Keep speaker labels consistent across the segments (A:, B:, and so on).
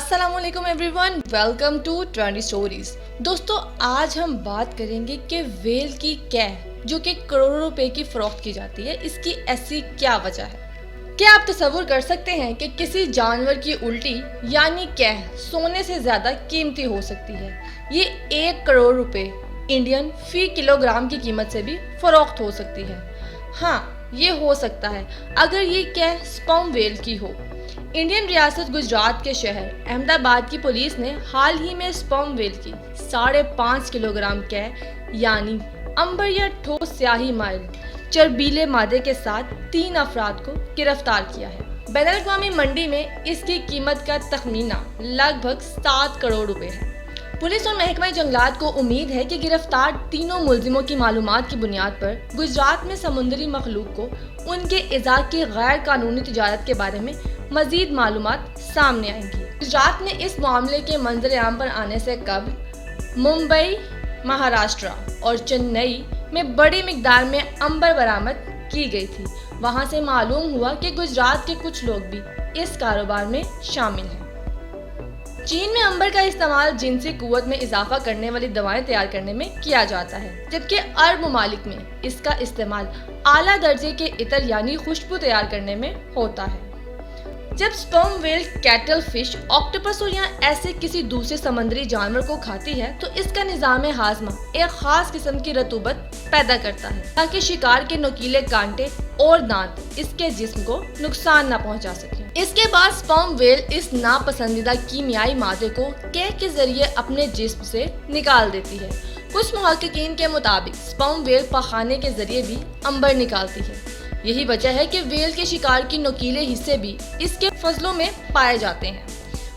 A: अस्सलाम वालेकुम everyone, welcome to trendy stories. दोस्तों, आज हम बात करेंगे कि वेल की कैह जो कि करोड़ों रुपए की फरोख्त की जाती है, इसकी ऐसी क्या वजह है। क्या आप तसव्वुर कर सकते हैं कि किसी जानवर की उल्टी यानी कैह सोने से ज़्यादा कीमती हो सकती है। ये 1 करोड़ रुपए इंडियन फी किलोग्राम की कीमत से भी फरोख्त हो सकती है। हाँ, ये हो सकता है अगर ये कैह स्पर्म वेल की हो। इंडियन रियासत गुजरात के शहर अहमदाबाद की पुलिस ने हाल ही में स्पर्म वेल की 5.5 किलोग्राम कैह यानी अंबर या ठोस स्याही माइल चर्बीले मादे के साथ 3 अफराद को गिरफ्तार किया है। बैनुल-अक़वामी मंडी में इसकी कीमत का तखमीना लगभग 7 करोड़ रुपए है। पुलिस और महकमा जंगलात को उम्मीद है कि गिरफ्तार तीनों मुलजिमों की मालूमात की बुनियाद पर गुजरात में समुद्री मखलूक को उनके इज़ा की गैर कानूनी तिजारत के बारे में मजीद मालूमात सामने आएंगी। गुजरात में इस मामले के मंजर आम पर आने से कबल मुंबई, महाराष्ट्र और चेन्नई में बड़ी मिकदार में अंबर बरामद की गई थी। वहां से मालूम हुआ कि गुजरात के कुछ लोग भी इस कारोबार में शामिल हैं। चीन में अंबर का इस्तेमाल जिनसी कुव्वत में इजाफा करने वाली दवाएं तैयार करने में किया जाता है, जबकि अरब ममालिक में इसका इस्तेमाल आला दर्जे के इतर यानी खुशबू तैयार करने में होता है। जब sperm whale cattle fish, octopus और या ऐसे किसी दूसरे समुद्री जानवर को खाती है तो इसका निज़ाम हाजमा एक खास किस्म की रतूबत पैदा करता है ताकि शिकार के नुकीले कांटे और दांत इसके जिस्म को नुकसान न पहुंचा सके। इसके बाद स्पर्म वेल इस नापसंदीदा कीमियाई मादे को कैह के जरिए अपने जिस्म से निकाल देती है। कुछ मुहक्किकीन के मुताबिक स्पर्म वेल पखाने के जरिए भी अंबर निकालती है। यही वजह है कि वेल के शिकार की नुकीले हिस्से भी इसके फजलों में पाए जाते हैं।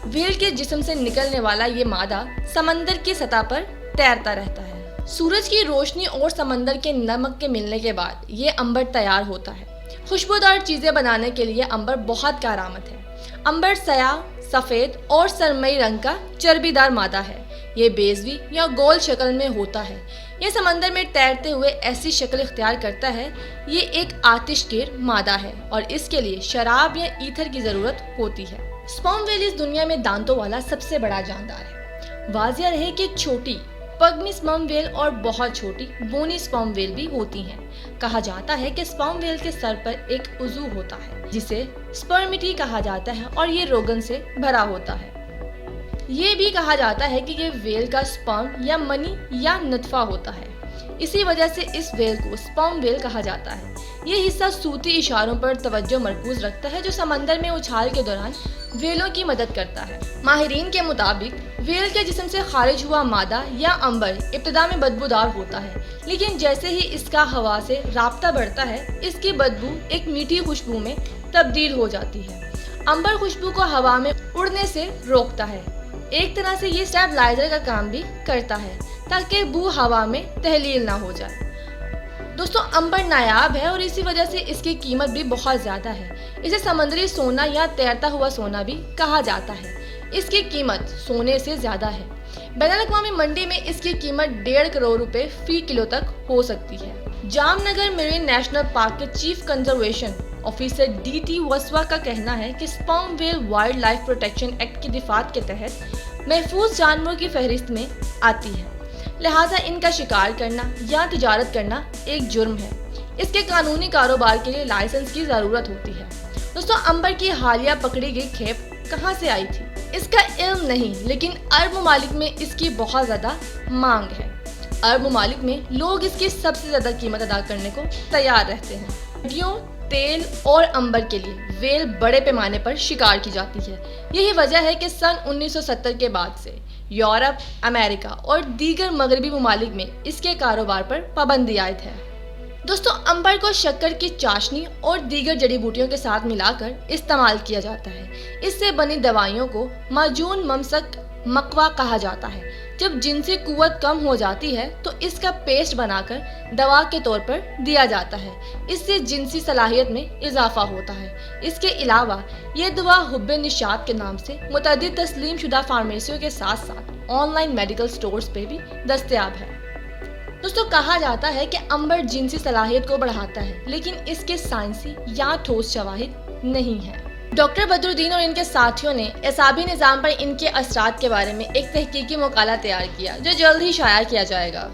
A: वेल के जिस्म से निकलने वाला ये मादा समंदर की सतह पर तैरता रहता है। सूरज की रोशनी और समंदर के नमक के मिलने के बाद ये अंबर तैयार होता है। खुशबूदार चीजें बनाने के लिए अंबर बहुत कारआमद है। अंबर स्याह, सफेद और सरमई रंग का चर्बीदार मादा है। ये बेज़वी या गोल शक्ल में होता है। ये समंदर में तैरते हुए ऐसी शक्ल इख्तियार करता है। ये एक आतिशगीर मादा है और इसके लिए शराब या ईथर की जरूरत होती है। स्पर्म वेल इस दुनिया में दांतों वाला सबसे बड़ा जानदार है। वाजिया रहे कि छोटी पगमी स्पर्म वेल और बहुत छोटी बोनी स्पर्म वेल भी होती हैं। कहा जाता है कि स्पर्म वेल के सर पर एक उज़ू होता है जिसे स्पर्मिटी कहा जाता है और ये रोगन से भरा होता है। ये भी कहा जाता है कि ये वेल का स्पर्म या मनी या नतफा होता है। इसी वजह से इस वेल को स्पर्म वेल कहा जाता है। ये हिस्सा सूती इशारों पर तवज्जो मरकूज रखता है जो समंदर में उछाल के दौरान वेलों की मदद करता है। माहिरीन के मुताबिक वेल के जिस्म से खारिज हुआ मादा या अंबर इब्तिदा में बदबूदार होता है, लेकिन जैसे ही इसका हवा से राब्ता बढ़ता है इसकी बदबू एक मीठी खुशबू में तब्दील हो जाती है। अंबर खुशबू को हवा में उड़ने से रोकता है। एक तरह से ये स्टेबलाइजर का काम भी करता है ताकि बू हवा में तहलील ना हो जाए। दोस्तों, अंबर नायाब है और इसी वजह से इसकी कीमत भी बहुत ज़्यादा है। इसे समुद्री सोना या तैरता हुआ सोना भी कहा जाता है। इसकी कीमत सोने से ज़्यादा है। बैनुल-अक़वामी मंडी में इसकी कीमत 1.5 करोड़ रुपए फी किलो तक हो सकती है। जामनगर मेरीन नेशनल पार्क के chief conservation officer DT Vasava का कहना है कि sperm whale wild life protection act की दिफात के तहत महफूज जानवरों की फहरिस्त में आती है, लिहाजा इनका शिकार करना या तिजारत करना एक जुर्म है। इसके कानूनी कारोबार के लिए लाइसेंस की ज़रूरत होती है। दोस्तों, अंबर की हालिया पकड़ी गई खेप कहाँ से आई थी इसका इल्म नहीं, लेकिन अरब ममालिक में इसकी बहुत ज़्यादा मांग है। अरब ममालिक में लोग इसकी सबसे ज़्यादा कीमत अदा करने को तैयार रहते हैं। हड्डियों, तेल और अंबर के लिए वेल बड़े पैमाने पर शिकार की जाती है। यही वजह है कि सन 1970 के बाद से यूरोप, अमेरिका और दीगर मगरबी ममालिक में इसके कारोबार पर पाबंदी आयद है। दोस्तों, अंबर को शक्कर की चाशनी और दीगर जड़ी बूटियों के साथ मिलाकर इस्तेमाल किया जाता है। इससे बनी दवाइयों को माजून ममसक मकवा कहा जाता है। जब जिनसी कुव्वत कम हो जाती है तो इसका पेस्ट बनाकर दवा के तौर पर दिया जाता है। इससे जिनसी सलाहियत में इजाफा होता है। इसके अलावा ये दवा हुब्बे निशात के नाम से मुतअद्दिद तस्लीम शुदा फार्मेसियों के साथ साथ ऑनलाइन मेडिकल स्टोर्स पे भी दस्तयाब है। दोस्तों, कहा जाता है कि अंबर जिनसी सलाहियत को बढ़ाता है, लेकिन इसके साइंसी या ठोस शवाहिद नहीं है। ڈاکٹر بدرالدین اور ان کے ساتھیوں نے اعصابی نظام پر ان کے اثرات کے بارے میں ایک تحقیقی مقالہ تیار کیا جو جلد ہی شائع کیا جائے گا۔